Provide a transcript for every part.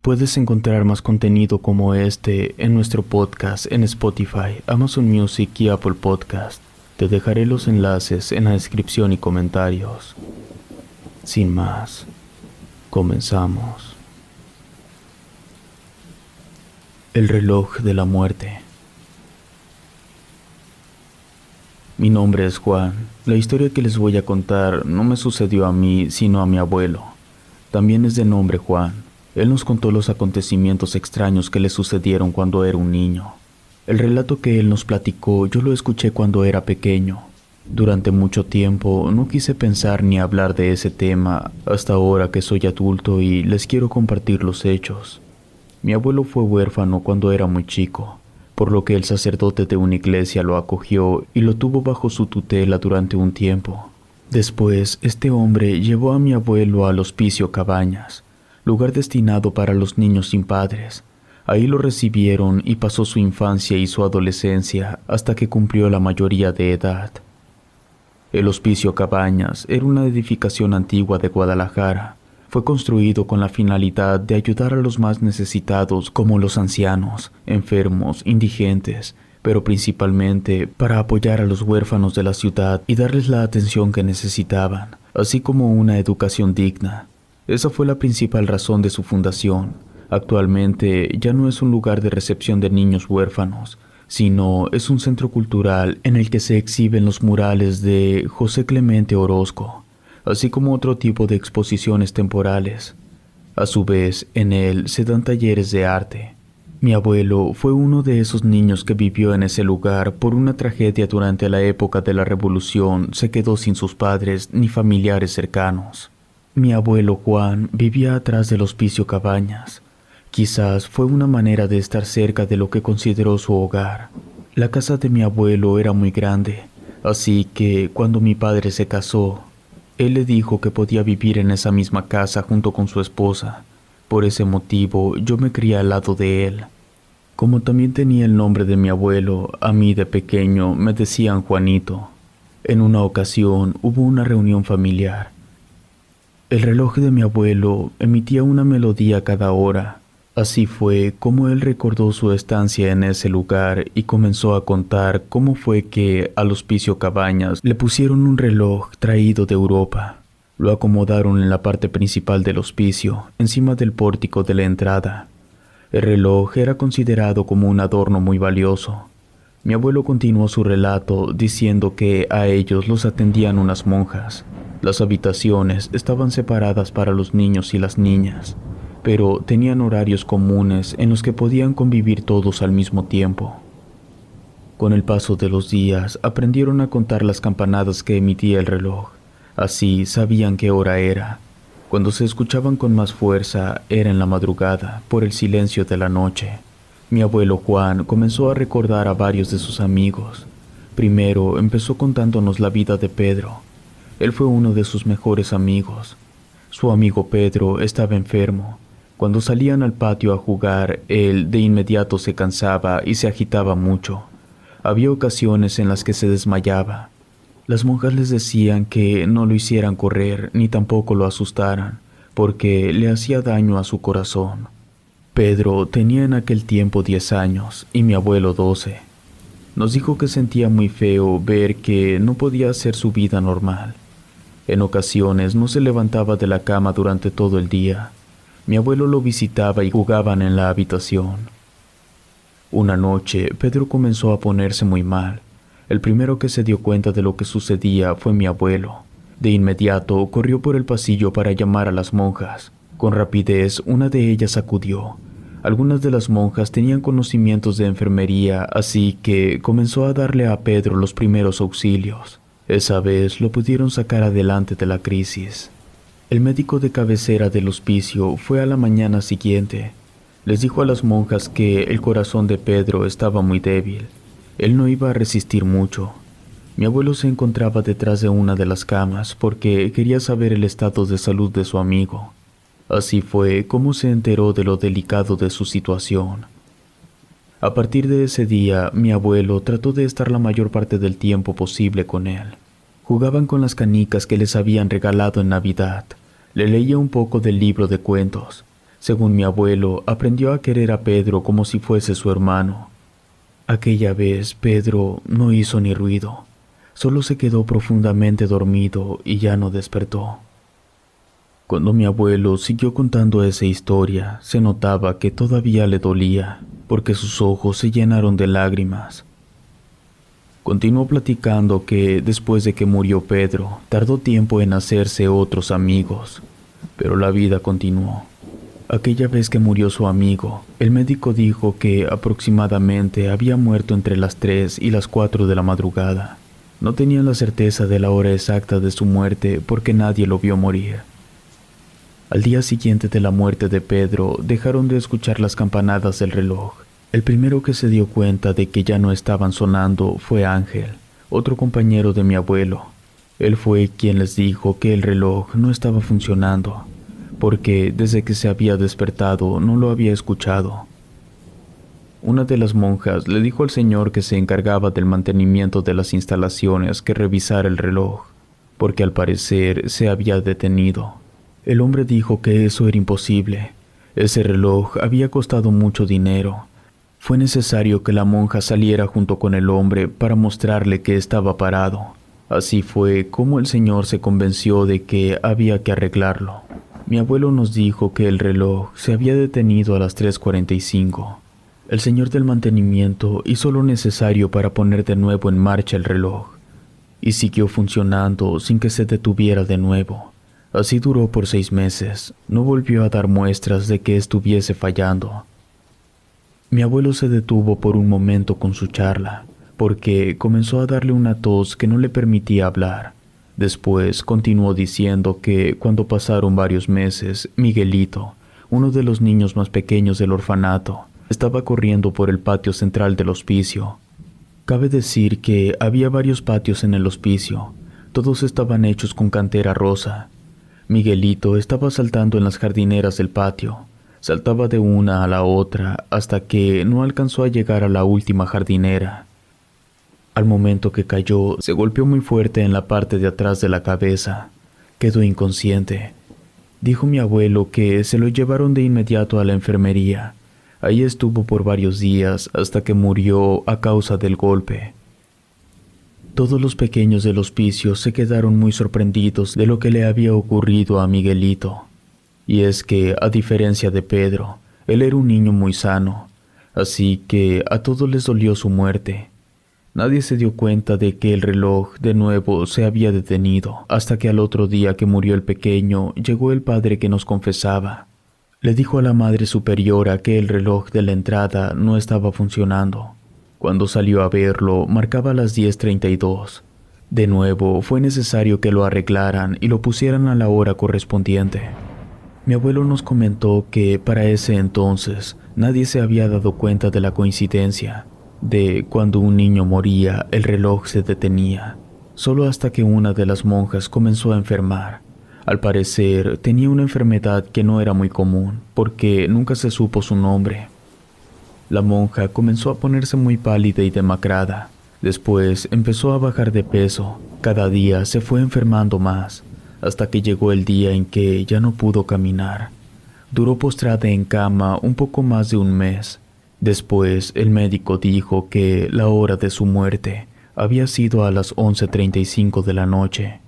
Puedes encontrar más contenido como este en nuestro podcast en Spotify, Amazon Music y Apple Podcast. Te dejaré los enlaces en la descripción y comentarios. Sin más, comenzamos. El reloj de la muerte. Mi nombre es Juan. La historia que les voy a contar no me sucedió a mí, sino a mi abuelo. También es de nombre Juan. Él nos contó los acontecimientos extraños que le sucedieron cuando era un niño. El relato que él nos platicó yo lo escuché cuando era pequeño. Durante mucho tiempo no quise pensar ni hablar de ese tema hasta ahora que soy adulto y les quiero compartir los hechos. Mi abuelo fue huérfano cuando era muy chico, por lo que el sacerdote de una iglesia lo acogió y lo tuvo bajo su tutela durante un tiempo. Después, este hombre llevó a mi abuelo al Hospicio Cabañas, lugar destinado para los niños sin padres. Ahí lo recibieron y pasó su infancia y su adolescencia hasta que cumplió la mayoría de edad. El Hospicio Cabañas era una edificación antigua de Guadalajara. Fue construido con la finalidad de ayudar a los más necesitados como los ancianos, enfermos, indigentes, pero principalmente para apoyar a los huérfanos de la ciudad y darles la atención que necesitaban, así como una educación digna. Esa fue la principal razón de su fundación. Actualmente ya no es un lugar de recepción de niños huérfanos, sino es un centro cultural en el que se exhiben los murales de José Clemente Orozco, así como otro tipo de exposiciones temporales. A su vez, en él se dan talleres de arte. Mi abuelo fue uno de esos niños que vivió en ese lugar por una tragedia durante la época de la Revolución. Se quedó sin sus padres ni familiares cercanos. Mi abuelo Juan vivía atrás del Hospicio Cabañas. Quizás fue una manera de estar cerca de lo que consideró su hogar. La casa de mi abuelo era muy grande, así que cuando mi padre se casó, él le dijo que podía vivir en esa misma casa junto con su esposa. Por ese motivo, yo me crié al lado de él. Como también tenía el nombre de mi abuelo, a mí de pequeño me decían Juanito. En una ocasión hubo una reunión familiar. El reloj de mi abuelo emitía una melodía cada hora. Así fue como él recordó su estancia en ese lugar y comenzó a contar cómo fue que al Hospicio Cabañas le pusieron un reloj traído de Europa. Lo acomodaron en la parte principal del hospicio, encima del pórtico de la entrada. El reloj era considerado como un adorno muy valioso. Mi abuelo continuó su relato diciendo que a ellos los atendían unas monjas. Las habitaciones estaban separadas para los niños y las niñas, pero tenían horarios comunes en los que podían convivir todos al mismo tiempo. Con el paso de los días, aprendieron a contar las campanadas que emitía el reloj. Así sabían qué hora era. Cuando se escuchaban con más fuerza, era en la madrugada, por el silencio de la noche. Mi abuelo Juan comenzó a recordar a varios de sus amigos. Primero empezó contándonos la vida de Pedro. Él fue uno de sus mejores amigos. Su amigo Pedro estaba enfermo. Cuando salían al patio a jugar, él de inmediato se cansaba y se agitaba mucho. Había ocasiones en las que se desmayaba. Las monjas les decían que no lo hicieran correr ni tampoco lo asustaran, porque le hacía daño a su corazón. Pedro tenía en aquel tiempo 10 años y mi abuelo 12. Nos dijo que sentía muy feo ver que no podía hacer su vida normal. En ocasiones no se levantaba de la cama durante todo el día. Mi abuelo lo visitaba y jugaban en la habitación. Una noche, Pedro comenzó a ponerse muy mal. El primero que se dio cuenta de lo que sucedía fue mi abuelo. De inmediato, corrió por el pasillo para llamar a las monjas. Con rapidez, una de ellas acudió. Algunas de las monjas tenían conocimientos de enfermería, así que comenzó a darle a Pedro los primeros auxilios. Esa vez lo pudieron sacar adelante de la crisis. El médico de cabecera del hospicio fue a la mañana siguiente. Les dijo a las monjas que el corazón de Pedro estaba muy débil. Él no iba a resistir mucho. Mi abuelo se encontraba detrás de una de las camas porque quería saber el estado de salud de su amigo. Así fue como se enteró de lo delicado de su situación. A partir de ese día, mi abuelo trató de estar la mayor parte del tiempo posible con él. Jugaban con las canicas que les habían regalado en Navidad. Le leía un poco del libro de cuentos. Según mi abuelo, aprendió a querer a Pedro como si fuese su hermano. Aquella vez Pedro no hizo ni ruido, solo se quedó profundamente dormido y ya no despertó. Cuando mi abuelo siguió contando esa historia, se notaba que todavía le dolía, porque sus ojos se llenaron de lágrimas. Continuó platicando que después de que murió Pedro, tardó tiempo en hacerse otros amigos, pero la vida continuó. Aquella vez que murió su amigo, el médico dijo que aproximadamente había muerto entre las 3 y las 4 de la madrugada. No tenían la certeza de la hora exacta de su muerte porque nadie lo vio morir. Al día siguiente de la muerte de Pedro, dejaron de escuchar las campanadas del reloj. El primero que se dio cuenta de que ya no estaban sonando fue Ángel, otro compañero de mi abuelo. Él fue quien les dijo que el reloj no estaba funcionando, porque desde que se había despertado no lo había escuchado. Una de las monjas le dijo al señor que se encargaba del mantenimiento de las instalaciones que revisara el reloj, porque al parecer se había detenido. El hombre dijo que eso era imposible. Ese reloj había costado mucho dinero. Fue necesario que la monja saliera junto con el hombre para mostrarle que estaba parado. Así fue como el señor se convenció de que había que arreglarlo. Mi abuelo nos dijo que el reloj se había detenido a las 3:45. El señor del mantenimiento hizo lo necesario para poner de nuevo en marcha el reloj, y siguió funcionando sin que se detuviera de nuevo. Así duró por 6 meses. No volvió a dar muestras de que estuviese fallando. Mi abuelo se detuvo por un momento con su charla, porque comenzó a darle una tos que no le permitía hablar. Después continuó diciendo que cuando pasaron varios meses, Miguelito, uno de los niños más pequeños del orfanato, estaba corriendo por el patio central del hospicio. Cabe decir que había varios patios en el hospicio. Todos estaban hechos con cantera rosa. Miguelito estaba saltando en las jardineras del patio. Saltaba de una a la otra hasta que no alcanzó a llegar a la última jardinera. Al momento que cayó, se golpeó muy fuerte en la parte de atrás de la cabeza. Quedó inconsciente. Dijo mi abuelo que se lo llevaron de inmediato a la enfermería. Ahí estuvo por varios días hasta que murió a causa del golpe. Todos los pequeños del hospicio se quedaron muy sorprendidos de lo que le había ocurrido a Miguelito. Y es que, a diferencia de Pedro, él era un niño muy sano, así que a todos les dolió su muerte. Nadie se dio cuenta de que el reloj de nuevo se había detenido, hasta que al otro día que murió el pequeño, llegó el padre que nos confesaba. Le dijo a la Madre Superiora que el reloj de la entrada no estaba funcionando. Cuando salió a verlo, marcaba las 10:32. De nuevo, fue necesario que lo arreglaran y lo pusieran a la hora correspondiente. Mi abuelo nos comentó que para ese entonces nadie se había dado cuenta de la coincidencia de cuando un niño moría el reloj se detenía, solo hasta que una de las monjas comenzó a enfermar. Al parecer tenía una enfermedad que no era muy común porque nunca se supo su nombre. La monja comenzó a ponerse muy pálida y demacrada. Después empezó a bajar de peso. Cada día se fue enfermando más, hasta que llegó el día en que ya no pudo caminar. Duró postrada en cama un poco más de un mes. Después el médico dijo que la hora de su muerte había sido a las 11:35 de la noche.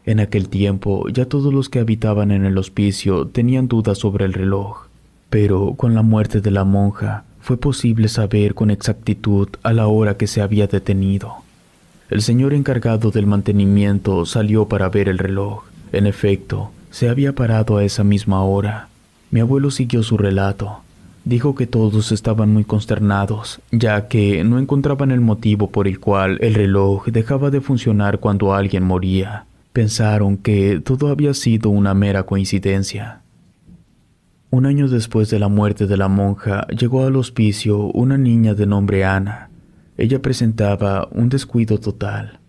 En aquel tiempo ya todos los que habitaban en el hospicio tenían dudas sobre el reloj, pero con la muerte de la monja fue posible saber con exactitud a la hora que se había detenido. El señor encargado del mantenimiento salió para ver el reloj. En efecto, se había parado a esa misma hora. Mi abuelo siguió su relato. Dijo que todos estaban muy consternados, ya que no encontraban el motivo por el cual el reloj dejaba de funcionar cuando alguien moría. Pensaron que todo había sido una mera coincidencia. Un año después de la muerte de la monja, llegó al hospicio una niña de nombre Ana. Ella presentaba un descuido total.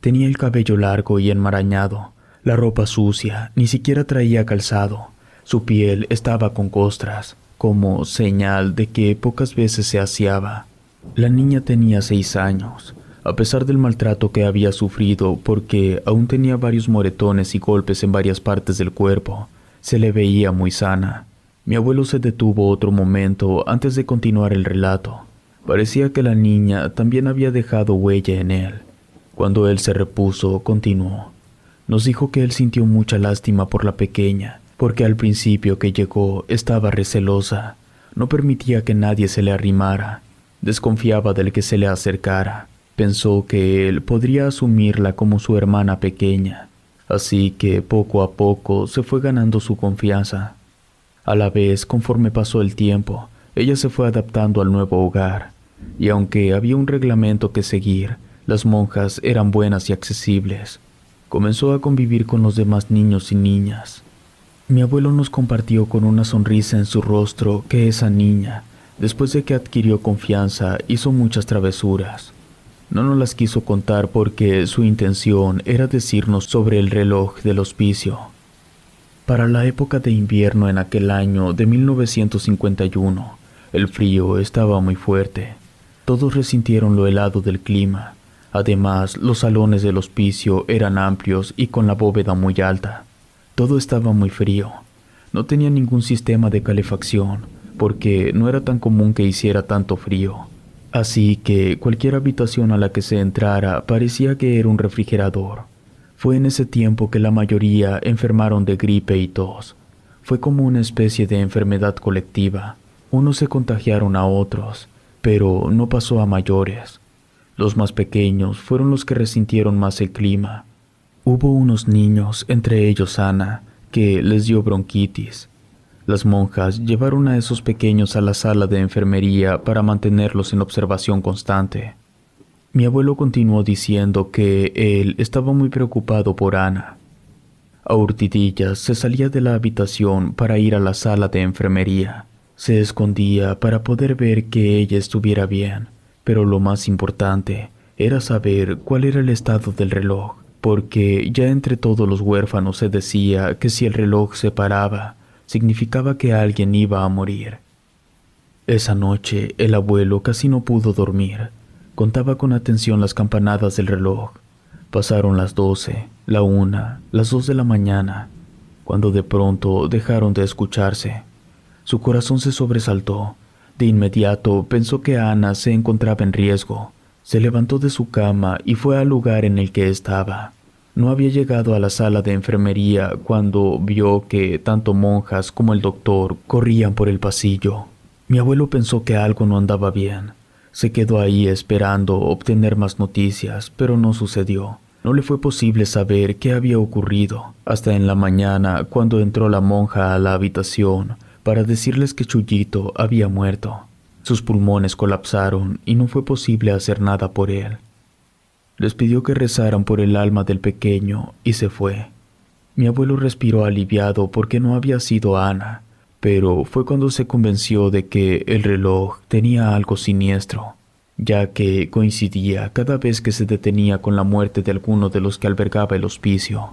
Tenía el cabello largo y enmarañado, la ropa sucia, ni siquiera traía calzado. Su piel estaba con costras, como señal de que pocas veces se aseaba. La niña tenía 6 años, a pesar del maltrato que había sufrido porque aún tenía varios moretones y golpes en varias partes del cuerpo. Se le veía muy sana. Mi abuelo se detuvo otro momento antes de continuar el relato. Parecía que la niña también había dejado huella en él. Cuando él se repuso, continuó. Nos dijo que él sintió mucha lástima por la pequeña, porque al principio que llegó estaba recelosa. No permitía que nadie se le arrimara. Desconfiaba del que se le acercara. Pensó que él podría asumirla como su hermana pequeña. Así que poco a poco se fue ganando su confianza. A la vez, conforme pasó el tiempo, ella se fue adaptando al nuevo hogar. Y aunque había un reglamento que seguir, las monjas eran buenas y accesibles. Comenzó a convivir con los demás niños y niñas. Mi abuelo nos compartió con una sonrisa en su rostro que esa niña, después de que adquirió confianza, hizo muchas travesuras. No nos las quiso contar porque su intención era decirnos sobre el reloj del hospicio. Para la época de invierno en aquel año de 1951, el frío estaba muy fuerte. Todos resintieron lo helado del clima. Además, los salones del hospicio eran amplios y con la bóveda muy alta. Todo estaba muy frío. No tenía ningún sistema de calefacción, porque no era tan común que hiciera tanto frío. Así que cualquier habitación a la que se entrara parecía que era un refrigerador. Fue en ese tiempo que la mayoría enfermaron de gripe y tos. Fue como una especie de enfermedad colectiva. Unos se contagiaron a otros, pero no pasó a mayores. Los más pequeños fueron los que resintieron más el clima. Hubo unos niños, entre ellos Ana, que les dio bronquitis. Las monjas llevaron a esos pequeños a la sala de enfermería para mantenerlos en observación constante. Mi abuelo continuó diciendo que él estaba muy preocupado por Ana. A hurtadillas se salía de la habitación para ir a la sala de enfermería. Se escondía para poder ver que ella estuviera bien, pero lo más importante era saber cuál era el estado del reloj, porque ya entre todos los huérfanos se decía que si el reloj se paraba, significaba que alguien iba a morir. Esa noche el abuelo casi no pudo dormir. Contaba con atención las campanadas del reloj. Pasaron las 12, la 1, las 2 de la mañana, cuando de pronto dejaron de escucharse. Su corazón se sobresaltó. De inmediato pensó que Ana se encontraba en riesgo. Se levantó de su cama y fue al lugar en el que estaba. No había llegado a la sala de enfermería cuando vio que tanto monjas como el doctor corrían por el pasillo. Mi abuelo pensó que algo no andaba bien. Se quedó ahí esperando obtener más noticias, pero no sucedió. No le fue posible saber qué había ocurrido hasta en la mañana cuando entró la monja a la habitación para decirles que Chuyito había muerto. Sus pulmones colapsaron y no fue posible hacer nada por él. Les pidió que rezaran por el alma del pequeño y se fue. Mi abuelo respiró aliviado porque no había sido Ana, pero fue cuando se convenció de que el reloj tenía algo siniestro, ya que coincidía cada vez que se detenía con la muerte de alguno de los que albergaba el hospicio.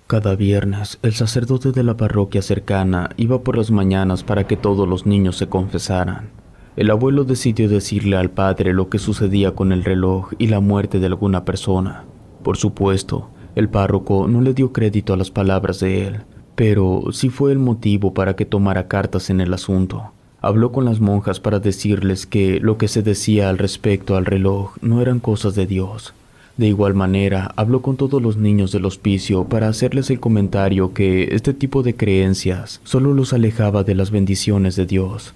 Cada viernes, el sacerdote de la parroquia cercana iba por las mañanas para que todos los niños se confesaran. El abuelo decidió decirle al padre lo que sucedía con el reloj y la muerte de alguna persona. Por supuesto, el párroco no le dio crédito a las palabras de él, pero sí fue el motivo para que tomara cartas en el asunto. Habló con las monjas para decirles que lo que se decía al respecto al reloj no eran cosas de Dios. De igual manera, habló con todos los niños del hospicio para hacerles el comentario que este tipo de creencias solo los alejaba de las bendiciones de Dios.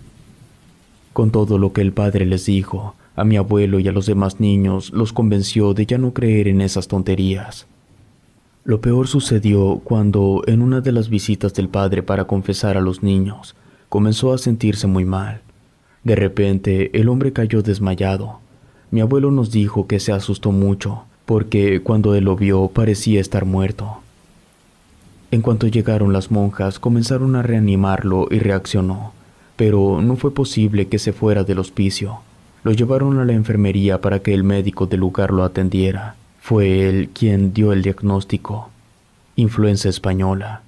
Con todo lo que el padre les dijo, a mi abuelo y a los demás niños los convenció de ya no creer en esas tonterías. Lo peor sucedió cuando, en una de las visitas del padre para confesar a los niños, comenzó a sentirse muy mal. De repente, el hombre cayó desmayado. Mi abuelo nos dijo que se asustó mucho, porque cuando él lo vio parecía estar muerto. En cuanto llegaron las monjas, comenzaron a reanimarlo y reaccionó, pero no fue posible que se fuera del hospicio. Lo llevaron a la enfermería para que el médico del lugar lo atendiera. Fue él quien dio el diagnóstico: influenza española.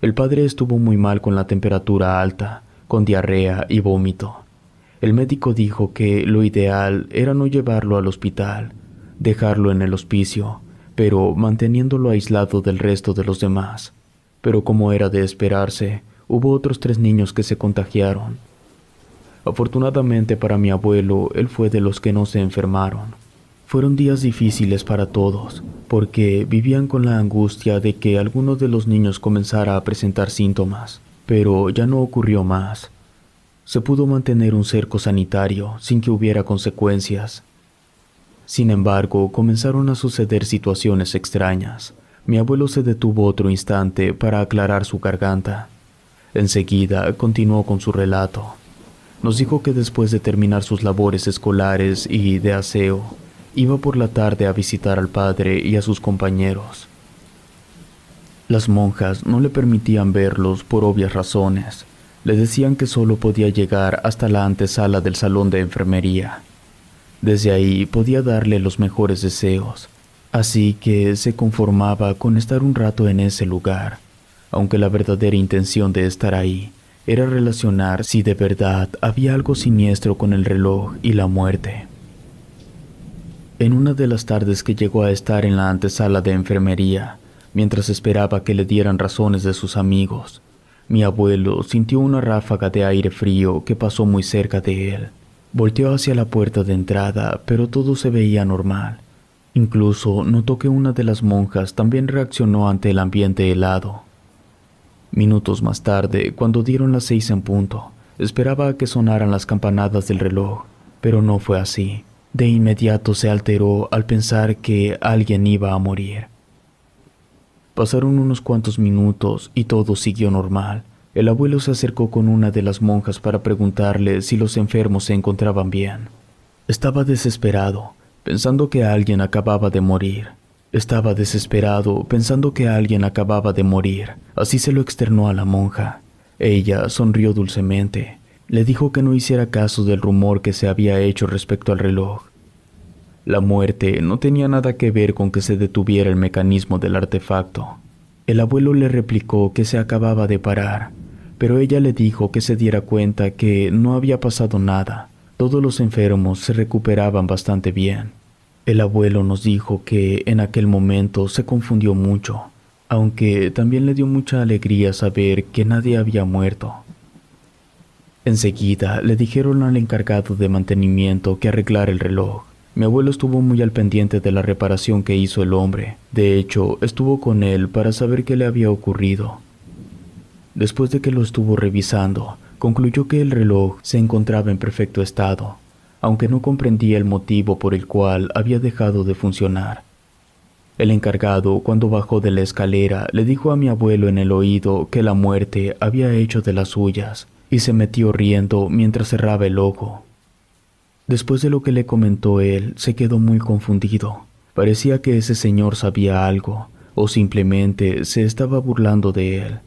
El padre estuvo muy mal con la temperatura alta, con diarrea y vómito. El médico dijo que lo ideal era no llevarlo al hospital, dejarlo en el hospicio, pero manteniéndolo aislado del resto de los demás. pero como era de esperarse, hubo otros 3 niños que se contagiaron. Afortunadamente para mi abuelo, él fue de los que no se enfermaron. Fueron días difíciles para todos, porque vivían con la angustia de que alguno de los niños comenzara a presentar síntomas, pero ya no ocurrió más. Se pudo mantener un cerco sanitario sin que hubiera consecuencias. Sin embargo, comenzaron a suceder situaciones extrañas. Mi abuelo se detuvo otro instante para aclarar su garganta. Enseguida continuó con su relato. Nos dijo que después de terminar sus labores escolares y de aseo, iba por la tarde a visitar al padre y a sus compañeros. Las monjas no le permitían verlos por obvias razones. Le decían que solo podía llegar hasta la antesala del salón de enfermería. Desde ahí podía darle los mejores deseos, así que se conformaba con estar un rato en ese lugar, aunque la verdadera intención de estar ahí era relacionar si de verdad había algo siniestro con el reloj y la muerte. En una de las tardes que llegó a estar en la antesala de enfermería, mientras esperaba que le dieran razones de sus amigos, mi abuelo sintió una ráfaga de aire frío que pasó muy cerca de él. Volteó hacia la puerta de entrada, pero todo se veía normal. Incluso notó que una de las monjas también reaccionó ante el ambiente helado. Minutos más tarde, cuando dieron las 6 en punto, esperaba a que sonaran las campanadas del reloj, pero no fue así. De inmediato se alteró al pensar que alguien iba a morir. Pasaron unos cuantos minutos y todo siguió normal. El abuelo se acercó con una de las monjas para preguntarle si los enfermos se encontraban bien. Estaba desesperado, pensando que alguien acababa de morir. Así se lo externó a la monja. Ella sonrió dulcemente. Le dijo que no hiciera caso del rumor que se había hecho respecto al reloj. La muerte no tenía nada que ver con que se detuviera el mecanismo del artefacto. El abuelo le replicó que se acababa de parar, pero ella le dijo que se diera cuenta que no había pasado nada. Todos los enfermos se recuperaban bastante bien. El abuelo nos dijo que en aquel momento se confundió mucho, aunque también le dio mucha alegría saber que nadie había muerto. Enseguida le dijeron al encargado de mantenimiento que arreglara el reloj. Mi abuelo estuvo muy al pendiente de la reparación que hizo el hombre. De hecho, estuvo con él para saber qué le había ocurrido. Después de que lo estuvo revisando, concluyó que el reloj se encontraba en perfecto estado, aunque no comprendía el motivo por el cual había dejado de funcionar. El encargado, cuando bajó de la escalera, le dijo a mi abuelo en el oído que la muerte había hecho de las suyas, y se metió riendo mientras cerraba el ojo. Después de lo que le comentó él, se quedó muy confundido. Parecía que ese señor sabía algo, o simplemente se estaba burlando de él.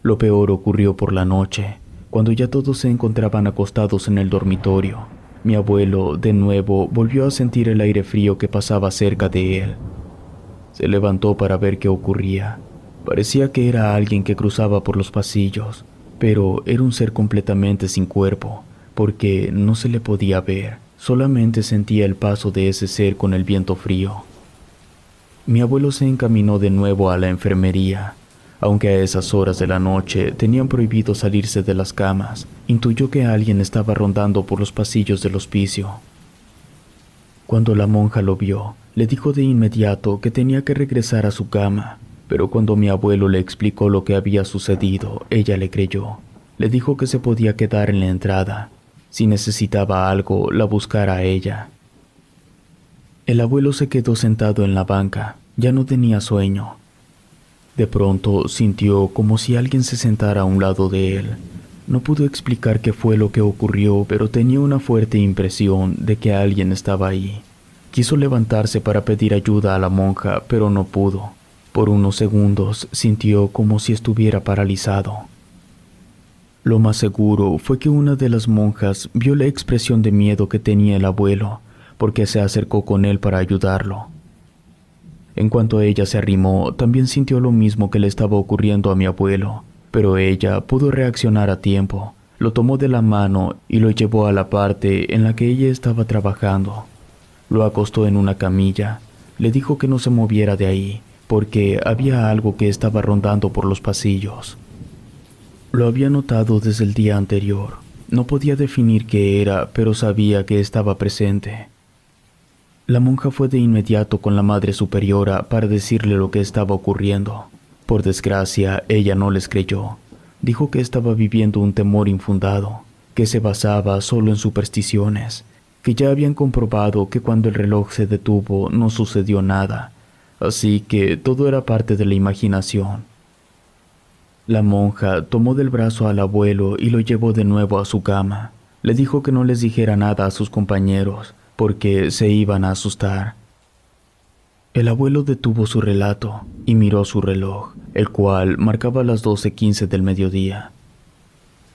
Lo peor ocurrió por la noche, cuando ya todos se encontraban acostados en el dormitorio. Mi abuelo, de nuevo, volvió a sentir el aire frío que pasaba cerca de él. Se levantó para ver qué ocurría. Parecía que era alguien que cruzaba por los pasillos, pero era un ser completamente sin cuerpo, porque no se le podía ver, solamente sentía el paso de ese ser con el viento frío. Mi abuelo se encaminó de nuevo a la enfermería. Aunque a esas horas de la noche tenían prohibido salirse de las camas, intuyó que alguien estaba rondando por los pasillos del hospicio. Cuando la monja lo vio, le dijo de inmediato que tenía que regresar a su cama, pero cuando mi abuelo le explicó lo que había sucedido, ella le creyó. Le dijo que se podía quedar en la entrada. Si necesitaba algo, la buscara a ella. El abuelo se quedó sentado en la banca, ya no tenía sueño. De pronto sintió como si alguien se sentara a un lado de él. No pudo explicar qué fue lo que ocurrió, pero tenía una fuerte impresión de que alguien estaba ahí. Quiso levantarse para pedir ayuda a la monja, pero no pudo. Por unos segundos sintió como si estuviera paralizado. Lo más seguro fue que una de las monjas vio la expresión de miedo que tenía el abuelo, porque se acercó con él para ayudarlo. En cuanto ella se arrimó, también sintió lo mismo que le estaba ocurriendo a mi abuelo, pero ella pudo reaccionar a tiempo. Lo tomó de la mano y lo llevó a la parte en la que ella estaba trabajando. Lo acostó en una camilla, le dijo que no se moviera de ahí, porque había algo que estaba rondando por los pasillos. Lo había notado desde el día anterior. No podía definir qué era, pero sabía que estaba presente. La monja fue de inmediato con la Madre Superiora para decirle lo que estaba ocurriendo. Por desgracia, ella no les creyó. Dijo que estaba viviendo un temor infundado, que se basaba solo en supersticiones, que ya habían comprobado que cuando el reloj se detuvo no sucedió nada, así que todo era parte de la imaginación. La monja tomó del brazo al abuelo y lo llevó de nuevo a su cama. Le dijo que no les dijera nada a sus compañeros, porque se iban a asustar. El abuelo detuvo su relato y miró su reloj, el cual marcaba las 12:15 del mediodía.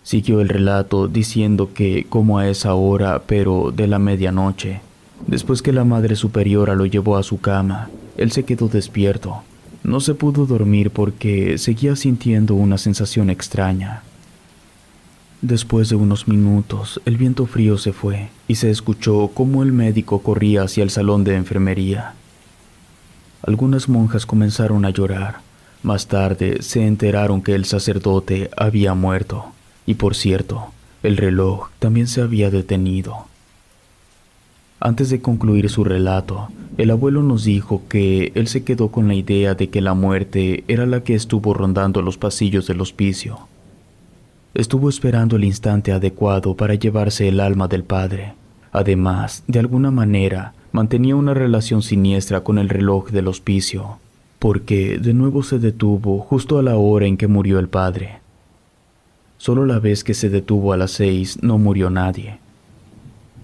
Siguió el relato diciendo que, como a esa hora, pero de la medianoche, después que la Madre Superiora lo llevó a su cama, él se quedó despierto. No se pudo dormir porque seguía sintiendo una sensación extraña. Después de unos minutos, el viento frío se fue y se escuchó cómo el médico corría hacia el salón de enfermería. Algunas monjas comenzaron a llorar. Más tarde se enteraron que el sacerdote había muerto. Y por cierto, el reloj también se había detenido. Antes de concluir su relato, el abuelo nos dijo que él se quedó con la idea de que la muerte era la que estuvo rondando los pasillos del hospicio. Estuvo esperando el instante adecuado para llevarse el alma del padre. Además, de alguna manera, mantenía una relación siniestra con el reloj del hospicio, porque de nuevo se detuvo justo a la hora en que murió el padre. Solo la vez que se detuvo a las 6 no murió nadie.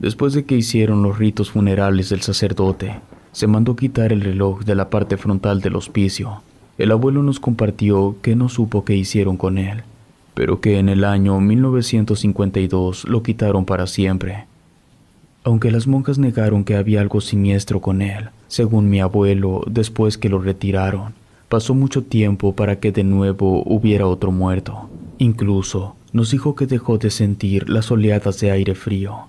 Después de que hicieron los ritos funerales del sacerdote, se mandó quitar el reloj de la parte frontal del hospicio. El abuelo nos compartió que no supo qué hicieron con él, pero que en el año 1952 lo quitaron para siempre. Aunque las monjas negaron que había algo siniestro con él, según mi abuelo, después que lo retiraron, pasó mucho tiempo para que de nuevo hubiera otro muerto. Incluso nos dijo que dejó de sentir las oleadas de aire frío.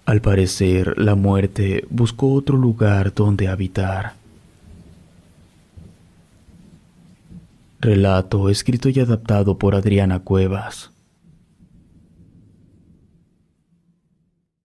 Al parecer, la muerte buscó otro lugar donde habitar. Relato escrito y adaptado por Adriana Cuevas.